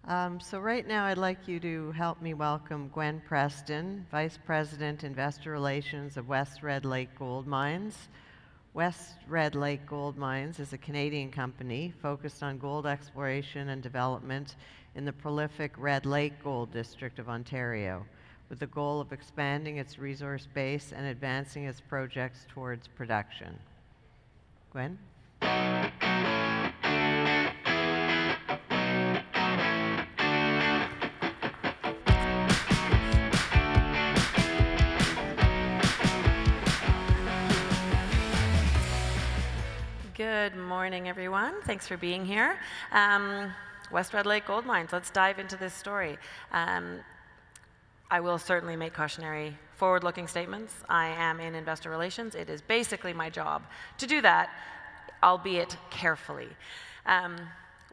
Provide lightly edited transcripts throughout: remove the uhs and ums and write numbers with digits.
So right now I'd like you to help me welcome Gwen Preston, Vice President, Investor Relations of West Red Lake Gold Mines. West Red Lake Gold Mines is a Canadian company focused on gold exploration and development in the prolific Red Lake Gold District of Ontario, with the goal of expanding its resource base and advancing its projects towards production. Gwen? Good morning, everyone. Thanks for being here. West Red Lake Gold Mines, let's dive into this story. I will certainly make cautionary forward-looking statements. I am in investor relations. It is basically my job to do that, albeit carefully.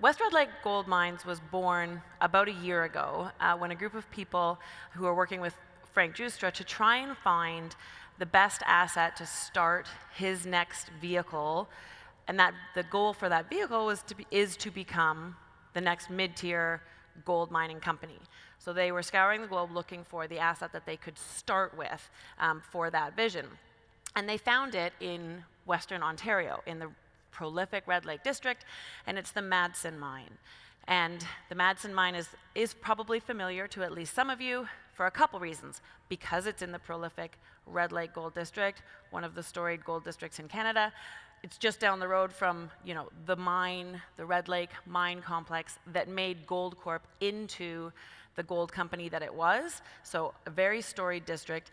West Red Lake Gold Mines was born about a year ago when a group of people who are working with Frank Justra to try and find the best asset to start his next vehicle, and that the goal for that vehicle is to become the next mid-tier gold mining company. So they were scouring the globe looking for the asset that they could start with for that vision. And they found it in Western Ontario, in the prolific Red Lake District, and it's the Madsen Mine. And the Madsen Mine is probably familiar to at least some of you for a couple reasons. Because it's in the prolific Red Lake Gold District, one of the storied gold districts in Canada. It's just down the road from, the mine, the Red Lake mine complex that made Goldcorp into the gold company that it was. So a very storied district.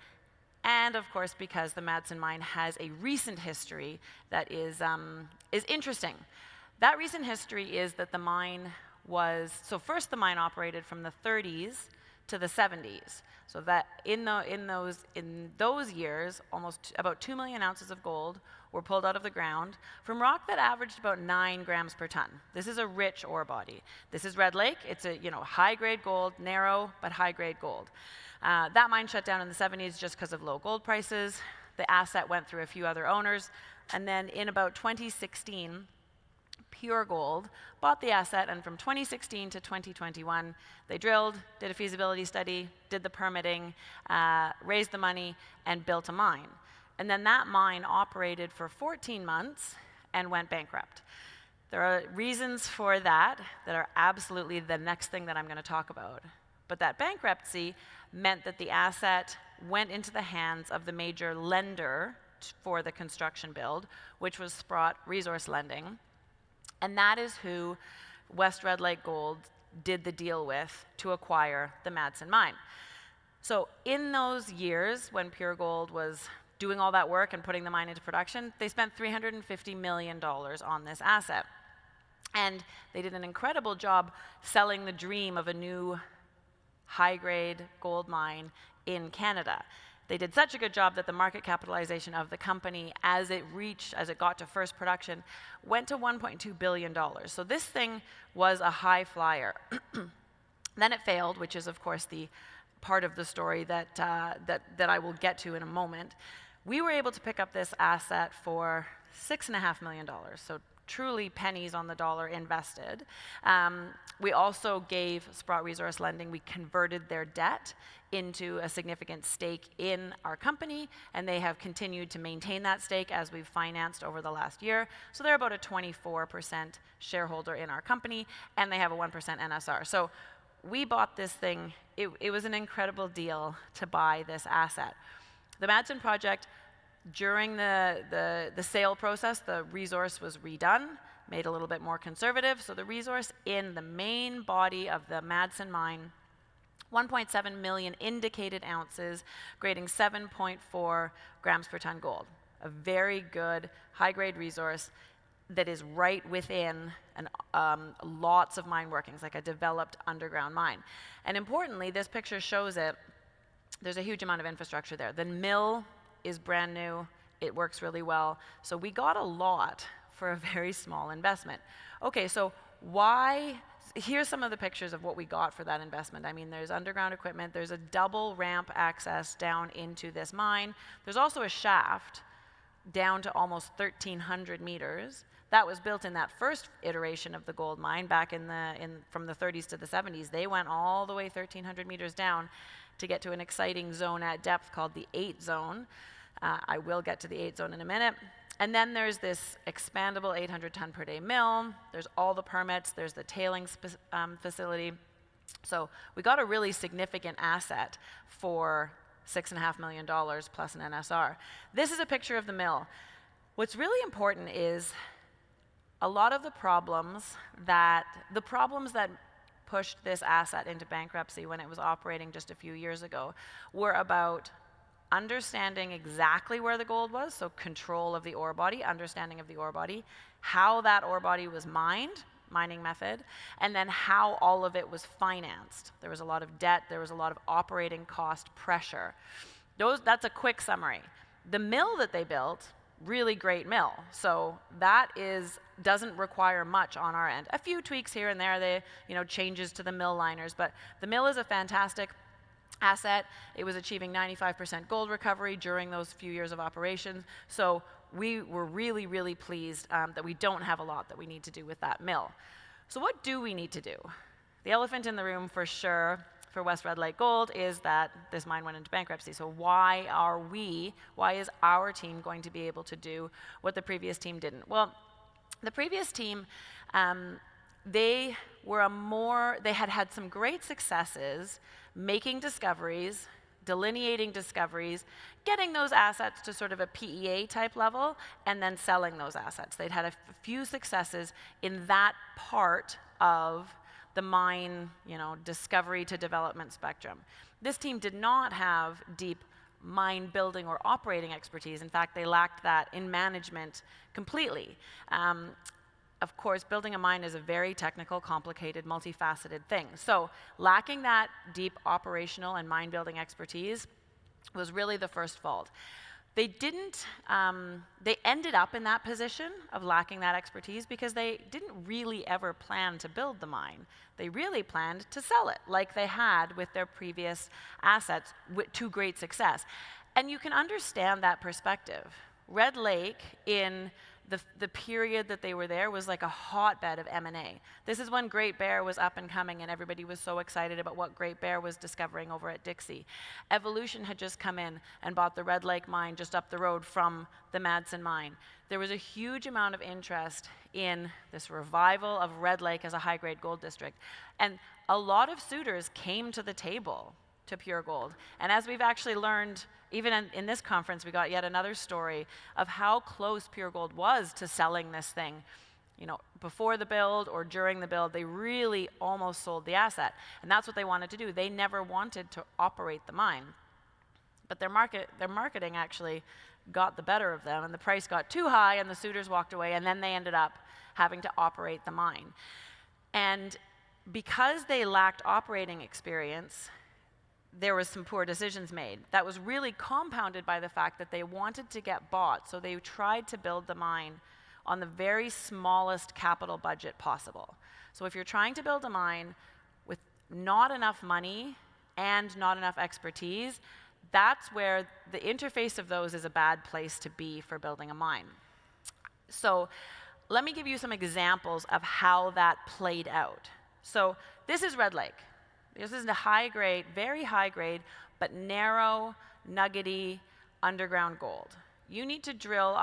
And of course, because the Madsen Mine has a recent history that is interesting. That recent history is that the mine first the mine operated from the 30s to the 70s. So that in those years, almost about 2 million ounces of gold were pulled out of the ground from rock that averaged about 9 grams per ton. This is a rich ore body. This is Red Lake. It's a high-grade gold, narrow but high-grade gold. That mine shut down in the 70s just because of low gold prices. The asset went through a few other owners, and then in about 2016, Pure Gold bought the asset, and from 2016 to 2021, they drilled, did a feasibility study, did the permitting, raised the money, and built a mine. And then that mine operated for 14 months and went bankrupt. There are reasons for that are absolutely the next thing that I'm going to talk about. But that bankruptcy meant that the asset went into the hands of the major lender for the construction build, which was Sprott Resource Lending. And that is who West Red Lake Gold did the deal with to acquire the Madsen Mine. So in those years when Pure Gold was doing all that work and putting the mine into production, they spent $350 million on this asset. And they did an incredible job selling the dream of a new high-grade gold mine in Canada. They did such a good job that the market capitalization of the company, as it got to first production, went to $1.2 billion. So this thing was a high flyer. Then it failed, which is, of course, the part of the story that I will get to in a moment. We were able to pick up this asset for $6.5 million, so truly pennies on the dollar invested. We also gave Sprott Resource Lending, we converted their debt into a significant stake in our company, and they have continued to maintain that stake as we've financed over the last year. So they're about a 24% shareholder in our company, and they have a 1% NSR. So we bought this thing. It was an incredible deal to buy this asset. The Madsen project, during the sale process, the resource was redone, made a little bit more conservative. So the resource in the main body of the Madsen Mine, 1.7 million indicated ounces, grading 7.4 grams per ton gold. A very good high-grade resource that is right within lots of mine workings, like a developed underground mine. And importantly, this picture shows it. There's a huge amount of infrastructure there. The mill is brand new. It works really well. So we got a lot for a very small investment. Okay, so why? Here's some of the pictures of what we got for that investment. I mean, there's underground equipment. There's a double ramp access down into this mine. There's also a shaft down to almost 1,300 meters that was built in that first iteration of the gold mine back from the 30s to the 70s. They went all the way 1,300 meters down to get to an exciting zone at depth called the 8 zone. I will get to the 8 zone in a minute. And then there's this expandable 800 ton per day mill. There's all the permits. There's the tailings facility. So we got a really significant asset for $6.5 million plus an NSR. This is a picture of the mill. What's really important is a lot of the problems that pushed this asset into bankruptcy when it was operating just a few years ago were about understanding exactly where the gold was, so control of the ore body, understanding of the ore body, how that ore body was mined, mining method, and then how all of it was financed. There was a lot of debt, there was a lot of operating cost pressure. That's a quick summary. The mill that they built, really great mill. So that doesn't require much on our end. A few tweaks here and there, changes to the mill liners, but the mill is a fantastic asset. It was achieving 95% gold recovery during those few years of operations. So we were really, really pleased that we don't have a lot that we need to do with that mill. So what do we need to do? The elephant in the room for sure for West Red Lake Gold is that this mine went into bankruptcy. So why is our team going to be able to do what the previous team didn't? Well, the previous team, they had some great successes making discoveries, delineating discoveries, getting those assets to sort of a PEA type level, and then selling those assets. They'd had a few successes in that part of the mine, discovery to development spectrum. This team did not have deep mine building or operating expertise. In fact, they lacked that in management completely. Of course, building a mine is a very technical, complicated, multifaceted thing. So lacking that deep operational and mine building expertise was really the first fault. They ended up in that position of lacking that expertise because they didn't really ever plan to build the mine. They really planned to sell it, like they had with their previous assets to great success. And you can understand that perspective. Red Lake, in the period that they were there, was like a hotbed of M&A. This is when Great Bear was up and coming and everybody was so excited about what Great Bear was discovering over at Dixie. Evolution had just come in and bought the Red Lake mine just up the road from the Madsen mine. There was a huge amount of interest in this revival of Red Lake as a high-grade gold district. And a lot of suitors came to the table to Pure Gold. And as we've actually learned, even in this conference, we got yet another story of how close Pure Gold was to selling this thing. Before the build or during the build, they really almost sold the asset. And that's what they wanted to do. They never wanted to operate the mine. But their marketing actually got the better of them, and the price got too high, and the suitors walked away, and then they ended up having to operate the mine. And because they lacked operating experience, there was some poor decisions made. That was really compounded by the fact that they wanted to get bought, so they tried to build the mine on the very smallest capital budget possible. So if you're trying to build a mine with not enough money and not enough expertise, that's where the interface of those is a bad place to be for building a mine. So let me give you some examples of how that played out. So this is Red Lake. This is a high-grade, very high-grade, but narrow, nuggety, underground gold. You need to drill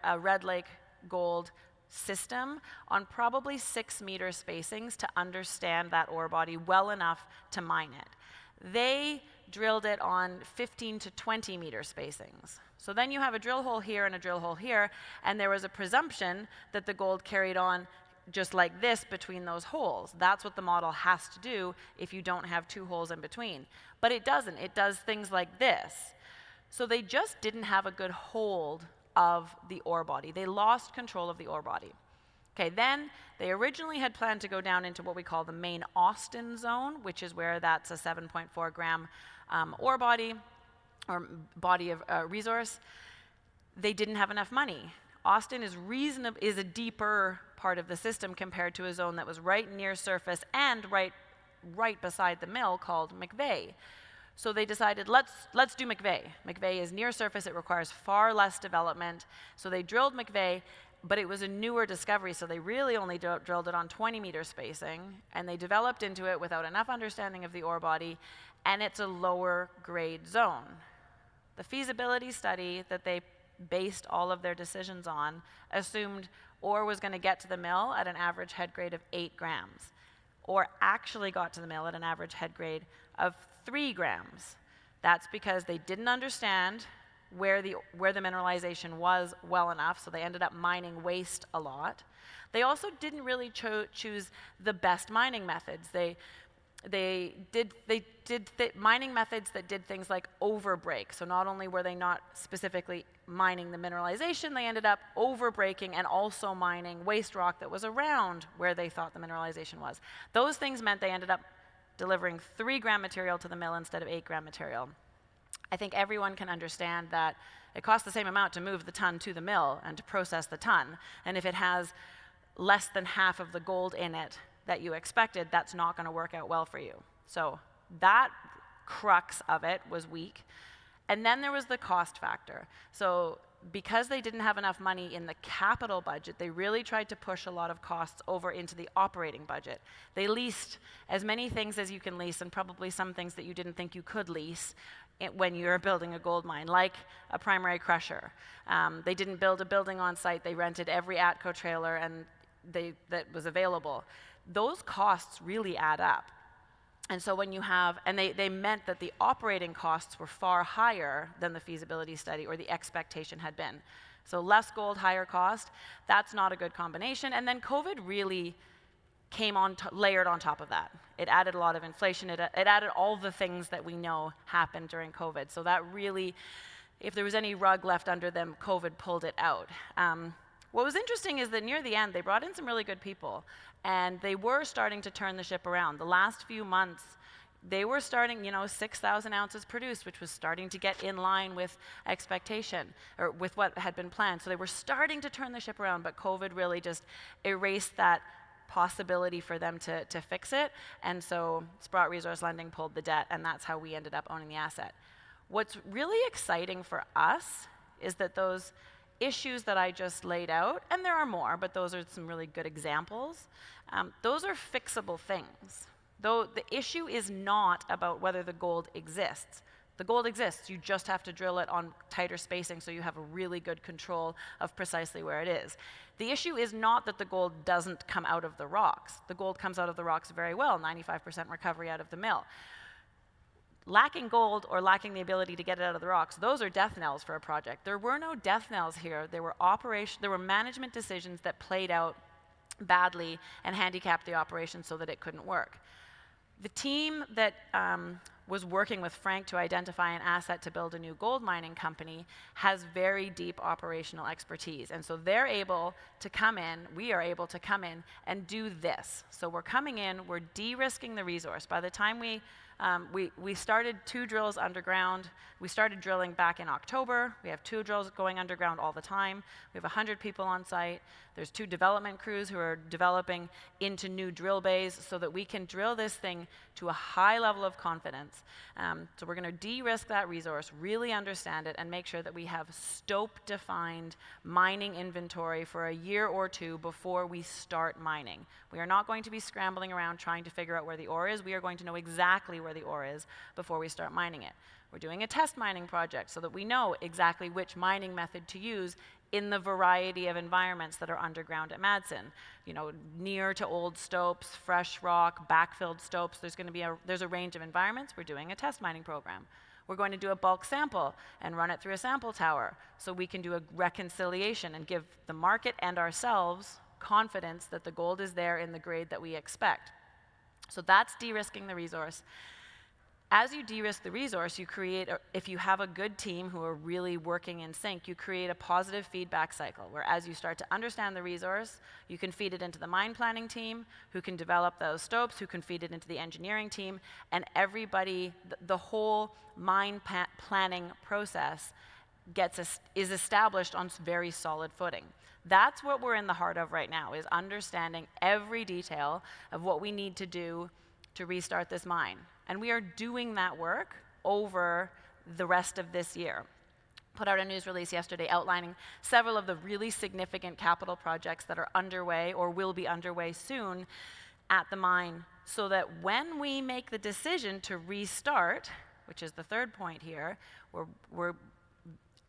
a Red Lake gold system on probably 6-meter spacings to understand that ore body well enough to mine it. They drilled it on 15 to 20-meter spacings. So then you have a drill hole here and a drill hole here, and there was a presumption that the gold carried on just like this between those holes. That's what the model has to do if you don't have 2 holes in between. But it doesn't. It does things like this. So they just didn't have a good hold of the ore body. They lost control of the ore body. Okay, then they originally had planned to go down into what we call the main Austin zone, which is where that's a 7.4 gram ore body, or body of resource. They didn't have enough money. Austin is a deeper part of the system compared to a zone that was right near surface and right beside the mill called McVeigh. So they decided, let's do McVeigh. McVeigh is near surface, it requires far less development. So they drilled McVeigh, but it was a newer discovery, so they really only drilled it on 20-meter spacing, and they developed into it without enough understanding of the ore body, and it's a lower grade zone. The feasibility study that they based all of their decisions on assumed ore was going to get to the mill at an average head grade of 8 grams. Ore actually got to the mill at an average head grade of 3 grams. That's because they didn't understand where the mineralization was well enough, so they ended up mining waste a lot. They also didn't really choose the best mining methods. They did mining methods that did things like overbreak. So not only were they not specifically mining the mineralization, they ended up overbreaking and also mining waste rock that was around where they thought the mineralization was. Those things meant they ended up delivering 3-gram material to the mill instead of 8-gram material. I think everyone can understand that it costs the same amount to move the ton to the mill and to process the ton. And if it has less than half of the gold in it that you expected, that's not going to work out well for you. So that crux of it was weak. And then there was the cost factor. So because they didn't have enough money in the capital budget, they really tried to push a lot of costs over into the operating budget. They leased as many things as you can lease, and probably some things that you didn't think you could lease when you're building a gold mine, like a primary crusher. They didn't build a building on site. They rented every ATCO trailer that was available. Those costs really add up. And so when you have, and they meant that the operating costs were far higher than the feasibility study or the expectation had been. So less gold, higher cost, that's not a good combination. And then COVID really came on, layered on top of that. It added a lot of inflation. It added all the things that we know happened during COVID. So that really, if there was any rug left under them, COVID pulled it out. What was interesting is that near the end, they brought in some really good people, and they were starting to turn the ship around. The last few months, they were starting, 6,000 ounces produced, which was starting to get in line with expectation, or with what had been planned. So they were starting to turn the ship around, but COVID really just erased that possibility for them to fix it. And so Sprott Resource Lending pulled the debt, and that's how we ended up owning the asset. What's really exciting for us is that those issues that I just laid out, and there are more, but those are some really good examples, those are fixable things. Though the issue is not about whether the gold exists. The gold exists, you just have to drill it on tighter spacing so you have a really good control of precisely where it is. The issue is not that the gold doesn't come out of the rocks. The gold comes out of the rocks very well, 95% recovery out of the mill. Lacking gold or lacking the ability to get it out of the rocks, those are death knells for a project. There were no death knells here. There were management decisions that played out badly and handicapped the operation so that it couldn't work. The team that was working with Frank to identify an asset to build a new gold mining company has very deep operational expertise. And so they're able to come in, we are able to come in and do this. So we're coming in, we're de-risking the resource. By the time we started 2 drills underground. We started drilling back in October. We have 2 drills going underground all the time. We have 100 people on site. There's 2 development crews who are developing into new drill bays so that we can drill this thing to a high level of confidence. So we're going to de-risk that resource, really understand it, and make sure that we have stope-defined mining inventory for a year or 2 before we start mining. We are not going to be scrambling around trying to figure out where the ore is. We are going to know exactly where the ore is before we start mining it. We're doing a test mining project so that we know exactly which mining method to use in the variety of environments that are underground at Madsen. Near to old stopes, fresh rock, backfilled stopes. There's a range of environments. We're doing a test mining program. We're going to do a bulk sample and run it through a sample tower so we can do a reconciliation and give the market and ourselves confidence that the gold is there in the grade that we expect. So that's de-risking the resource. As you de-risk the resource, if you have a good team who are really working in sync, you create a positive feedback cycle where as you start to understand the resource, you can feed it into the mine planning team, who can develop those stopes, who can feed it into the engineering team, and everybody, the whole mine planning process is established on very solid footing. That's what we're in the heart of right now, is understanding every detail of what we need to do to restart this mine. And we are doing that work over the rest of this year. put out a news release yesterday outlining several of the really significant capital projects that are underway or will be underway soon at the mine, so that when we make the decision to restart, which is the third point here,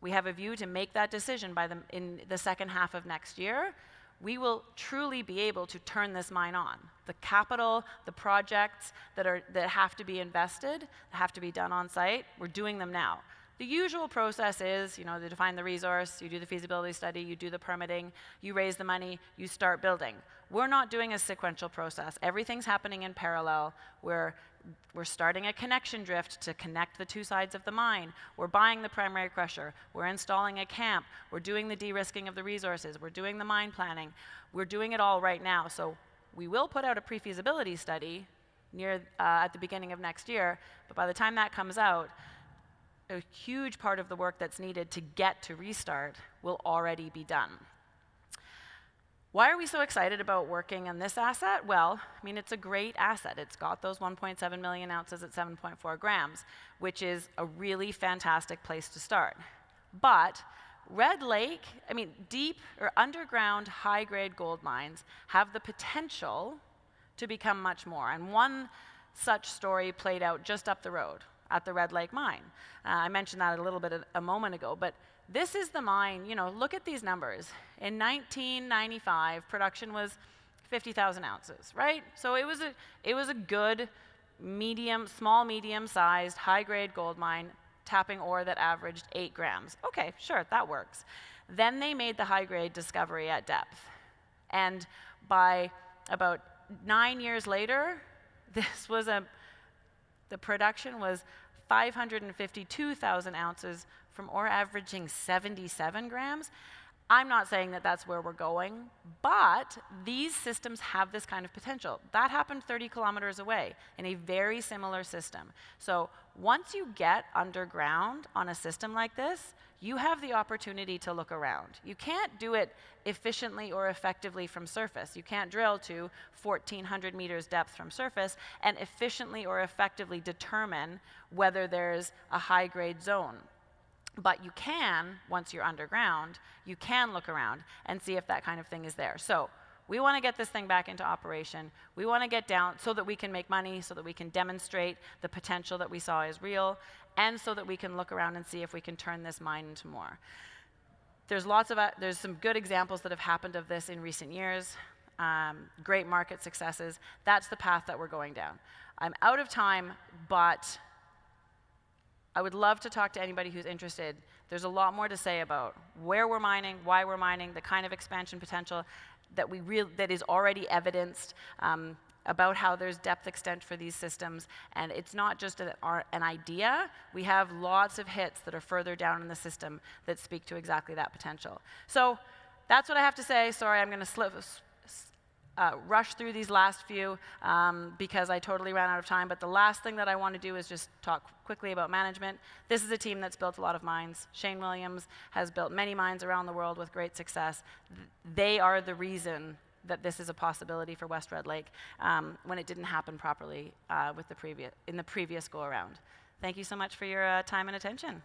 we have a view to make that decision in the second half of next year, we will truly be able to turn this mine on. The capital, the projects that have to be invested, have to be done on site, we're doing them now. The usual process is, to define the resource, you do the feasibility study, you do the permitting, you raise the money, you start building. We're not doing a sequential process. Everything's happening in parallel. We're starting a connection drift to connect the two sides of the mine. We're buying the primary crusher. We're installing a camp. We're doing the de-risking of the resources. We're doing the mine planning. We're doing it all right now. So we will put out a pre-feasibility study at the beginning of next year, but by the time that comes out, a huge part of the work that's needed to get to restart will already be done. Why are we so excited about working on this asset? Well, it's a great asset. It's got those 1.7 million ounces at 7.4 grams, which is a really fantastic place to start. But Red Lake, deep or underground high-grade gold mines have the potential to become much more. And one such story played out just up the road at the Red Lake mine. I mentioned that a little bit a moment ago, but this is the mine, look at these numbers. In 1995, production was 50,000 ounces, right? So it was a good small medium-sized, high-grade gold mine tapping ore that averaged 8 grams. Okay, sure, that works. Then they made the high-grade discovery at depth. And by about 9 years later, the production was 552,000 ounces from ore averaging 77 grams. I'm not saying that that's where we're going, but these systems have this kind of potential. That happened 30 kilometers away in a very similar system. So once you get underground on a system like this, you have the opportunity to look around. You can't do it efficiently or effectively from surface. You can't drill to 1,400 meters depth from surface and efficiently or effectively determine whether there's a high-grade zone. But you can, once you're underground, you can look around and see if that kind of thing is there. So we want to get this thing back into operation. We want to get down so that we can make money, so that we can demonstrate the potential that we saw is real, and so that we can look around and see if we can turn this mine into more. There's some good examples that have happened of this in recent years, great market successes. That's the path that we're going down. I'm out of time, but I would love to talk to anybody who's interested. There's a lot more to say about where we're mining, why we're mining, the kind of expansion potential that is already evidenced, about how there's depth extent for these systems. And it's not just an idea. We have lots of hits that are further down in the system that speak to exactly that potential. So that's what I have to say. Sorry, I'm going to rush through these last few because I totally ran out of time. But the last thing that I want to do is just talk quickly about management. This is a team that's built a lot of mines. Shane Williams has built many mines around the world with great success. They are the reason that this is a possibility for West Red Lake when it didn't happen properly in the previous go-around. Thank you so much for your time and attention.